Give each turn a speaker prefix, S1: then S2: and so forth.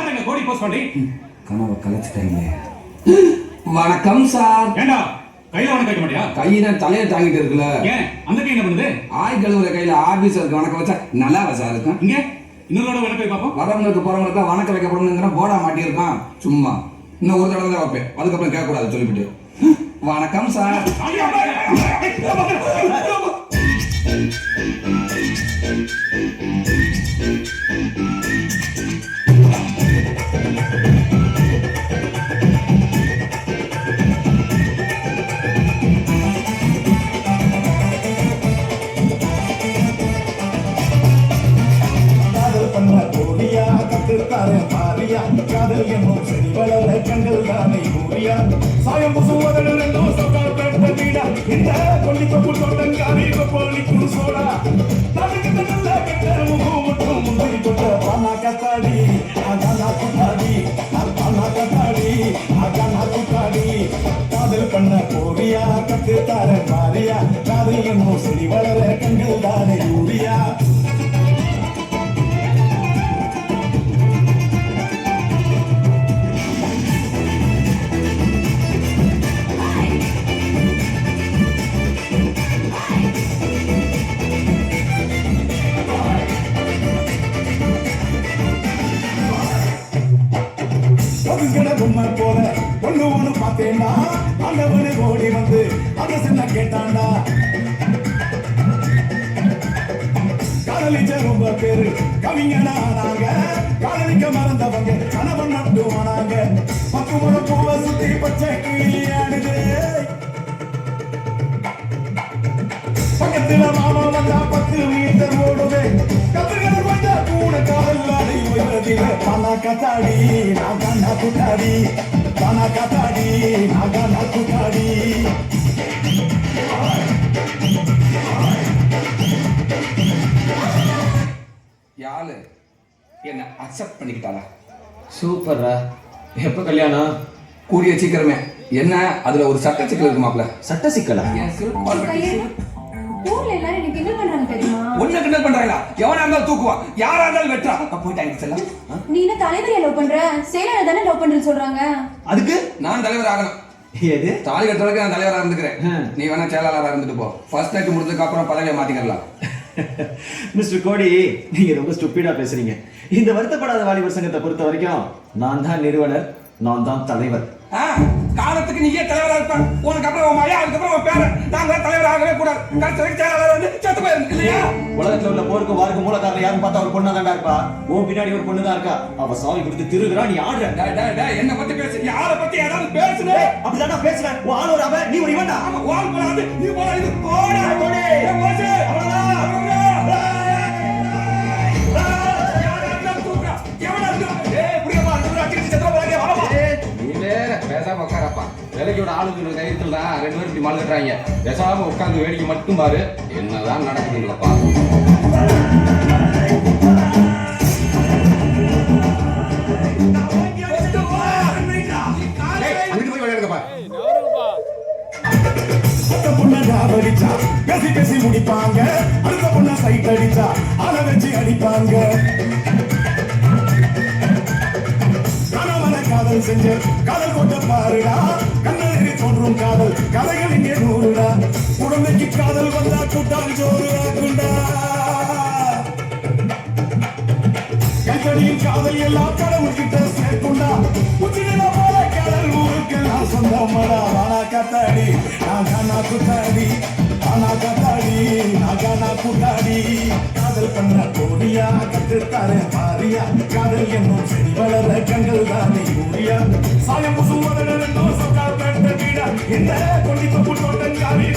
S1: யாரங்க கோடி போஸ்ட் பண்ணி
S2: கனவை கலைச்சிட்டாங்க. வணக்கம் சார்.
S1: ஏண்டா கையில வணக்கம் வைக்க மாட்டியா?
S2: கையில தலையை தாங்கிட்டு இருக்குல்ல.
S1: ஏன் அந்த கை என்ன பண்ணுது?
S2: ஆய் கழுவுற கையில ஆபீசருக்கு வணக்கம் வச்சா நல்லாவா சார் இருக்கும்?
S1: இங்க இன்னொரு வணக்கம் வை பாப்போம்.
S2: வரவங்களுக்கு போறவங்களுக்கு வணக்கம் வைக்கப்படணுங்கிற போர்டா மாட்டியிருக்கான். சும்மா இன்னும் ஒரு தடவை தான் வைப்பேன், அதுக்கப்புறம் கேட்க கூடாது சொல்லிவிட்டு. வணக்கம் சார்.
S3: காதல் என்னும் செடி வளர கண்கள் தானே கூறியா சாயம் புசுவதன் ரெண்டும் சொற்கள் பெற்ற வீடா இந்த கொல்லிப்பப்பு தோட்டங்காரி கொப்பளிக்கும் சோடா தடுக்கு நல்ல கெட்ட முகம் மட்டும் முந்திரி கொட்ட பானா கத்தாடி அகானா குத்தாடி பானா கத்தாடி அகானா குத்தாடி காதல் பண்ண போறியா கத்து தார மாறியா காதல் என்னும் செடி வளர கண்கள் தானே கூறியா போல ஒண்ணு ஒண்ணு பார்த்தேன்னா அந்தவனு ஓடி வந்து அந்த சின்ன கேட்டாண்டா காதலிச்ச ரொம்ப பேரு கவிஞனா ஆனாங்க காதலிக்க மறந்தவங்க கணவன் நட்டு ஆனாங்க 10 முறை பூவை சுத்தி பச்சை கிளியாடுது பக்கத்துல மாமா வந்தா 10 மீட்டர் ஓடுவே கத்துகள் வந்தா கூட காதல் அடி வருதிலே பானா கத்தாடி நாகானா குத்தாடி பானா கத்தாடி நாகானா குத்தாடி
S2: யாரு என்ன அக்செப்ட் பண்ணிக்கிட்டாளா?
S4: சூப்பர்ரா. எப்ப கல்யாணம்?
S2: கூடிய சீக்கிரமே. என்ன அதுல ஒரு சட்ட சிக்கல் இருக்கு மாப்ள?
S4: சட்ட சிக்கலா?
S5: ஊர்ல எல்லாரும் எனக்கு என்ன பண்றாங்க தெரியுமா?
S2: ஒண்ணு கிண்டல் பண்றாங்களா? எவனா இருந்தாலும் தூக்குவா, யாரா இருந்தாலும் வெட்டா. போயிட்டாங்க செல்லம்.
S5: நீ என்ன தலைவரையா லவ் பண்ற? செயலரை தானே லவ் பண்றேன்னு சொல்றாங்க.
S4: அதுக்கு
S2: நான் தலைவர் ஆகணும்.
S4: எது?
S2: தாலி கட்டுறதுக்கு நான் தலைவரா இருந்துக்கிறேன். நீ வேணா செயலாளரா இருந்துட்டு போ. ஃபர்ஸ்ட் நைட் முடிஞ்சதுக்கு அப்புறம் பதவியை மாத்திக்கலாம்.
S4: மிஸ்டர் கோடி, நீங்க ரொம்ப ஸ்டூபிடா பேசுறீங்க. இந்த வருத்தப்படாத வாலிபர் சங்கத்தை பொறுத்த வரைக்கும் நான் தான் நிறுவனர், நான் தான் தலைவர்.
S2: காலத்துக்கு நீயே தலைவரா இருப்ப. உனக்கு அப்புறம் உன் மயா, அதுக்கப்புறம் உன் பேரன். நாங்க தலைவராகவே கூடாது. கடைசி செயலாளர் வந்து செத்து போயிருக்கு இல்லையா?
S4: உலகத்துல உள்ள போருக்கு வாருக்கு மூலக்காரர் யாரும் பார்த்தா ஒரு பொண்ணு தான்டா இருப்பா. உன் பின்னாடி ஒரு பொண்ணு தான் இருக்கா. அவ சாவி கொடுத்து திருகுறா, நீ ஆடுற.
S2: என்ன பத்தி பேசு, யார பத்தி ஏதாவது பேசுனே?
S4: அப்படிதான்டா பேசுறேன். உன் ஆள் ஒரு அவன், நீ ஒரு இவன்டா.
S2: ஆமா, வால் போடாது, நீ போடா, இது போடா கோடி. போச்சு, அவ்வளவுதான். பேசாம உட்காரப்பா. வேலைக்கோட ஆளுக்கு தைரியத்தில் தான் 2 பேரும் இப்படி மால் கட்டுறாங்க. பேசாம உட்காந்து வேடிக்கை மட்டும் பாரு, என்னதான் நடக்குதுங்களப்பா. அங்கிட்டு போய் விளையாடுங்கப்பா.
S3: பேசி பேசி முடிப்பாங்க, அடுத்த பொண்ண சைட் அடிச்சா அத வச்சு அடிப்பாங்க. காதல் செஞ்ச காதல் கொண்ட பாருடா, கண்ணெறி தோன்றும் காதல் கதைகள் இங்கே 100டா. குழந்தைக்கு காதல் வந்தா கூட்டாஞ்சோறு ஆக்குண்டா. கைத்தடியின் காதல் எல்லாம் கடவுள் கிட்ட சேர்க்குண்டா. உச்சில போல காதல் ஊருக்கெல்லாம் சொந்தமடா. வானா கத்தாடி நாகானா குத்தாடி, வானா கத்தாடி நாகானா குத்தாடி. காதல் பண்ண கோடியா கத்துத்தார மாறியா காதல் என்னும் செடி வளர கண்கள் தானே கூறியா சாயம் புசுவதன் ரெண்டும் சொற்கள் பெற்ற வீடா இந்த கொல்லிப்பப்பு தோட்டங்காரி